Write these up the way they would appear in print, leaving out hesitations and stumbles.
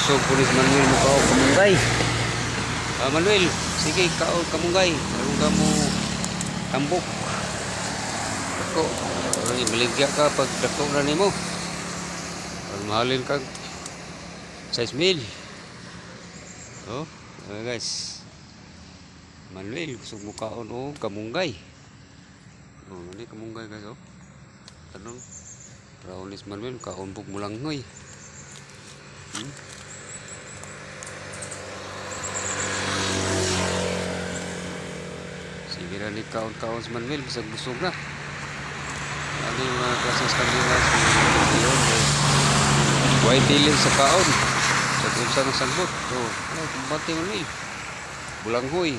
Busog pulis Manuel mo kao kamunggay. Manuel, sige kao kamunggay. Karon ka mo tambok. Ako, maligya ka pag dako na nimo. Pag mahalin kag 6,000. Oh, guys. Manuel, gusto mo kaon o kamunggay. Oh, ini kamunggay guys oh. Tanong, Raunis Manuel kaon buk mulang ngoy. Sige rin kaon-kaon si Manuel, bisag busog na. Ano yung mga klaseng kanina yun, white dealing sa kaon. Sa kunsa ng sagbot. Oh, kumbati Manuel. Bulanghoy.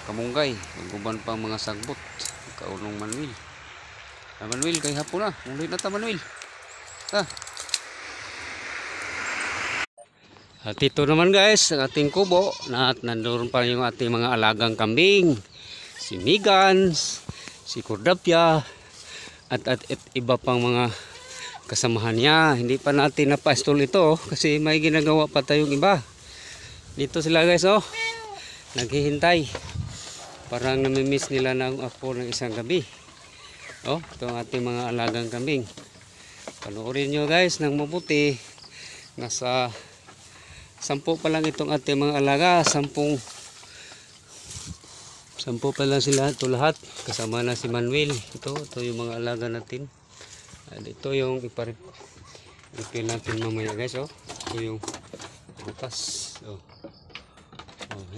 Kamunggay. Magguban pa mga sagbot. Kaunong Manuel. Manuel, kay hapon na. Ulit na ta Manuel. At ito naman guys, ang ating kubo. Nandoon pa yung ating mga alagang kambing. Si Migans, si Cordapia, at iba pang mga kasamahan niya. Hindi pa natin napastol ito kasi may ginagawa pa tayong iba. Dito sila guys oh. Naghihintay. Parang namimiss nila ng ako ng isang gabi. Oh, ito ang ating mga alagang kambing. Panoorin nyo guys ng mabuti. Nasa 10 pa lang itong ating mga alaga. 10 pa lang sila ito lahat. Kasama na si Manuel. Ito yung mga alaga natin. At ito yung ipil natin mamaya guys oh. Ito yung butas. Oh,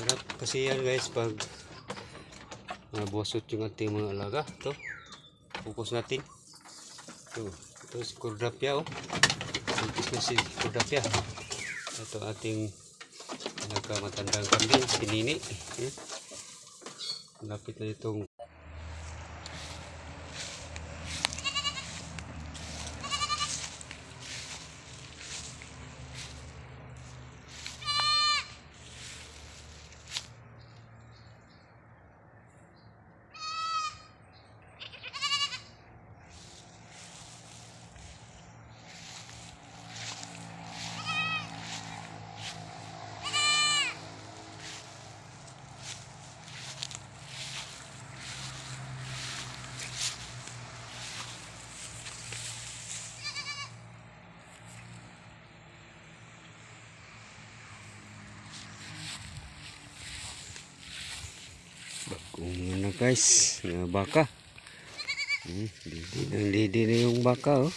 hirap kasi yan guys pag nabosot yung ating mga alaga. Ito. Focus natin. Ito si Cordapia oh. Focus na si Cordapia. Ito ating nagkamatandang kambing, si Nini. Lapit na itong bagong na guys, baka. Didi na yung baka oh.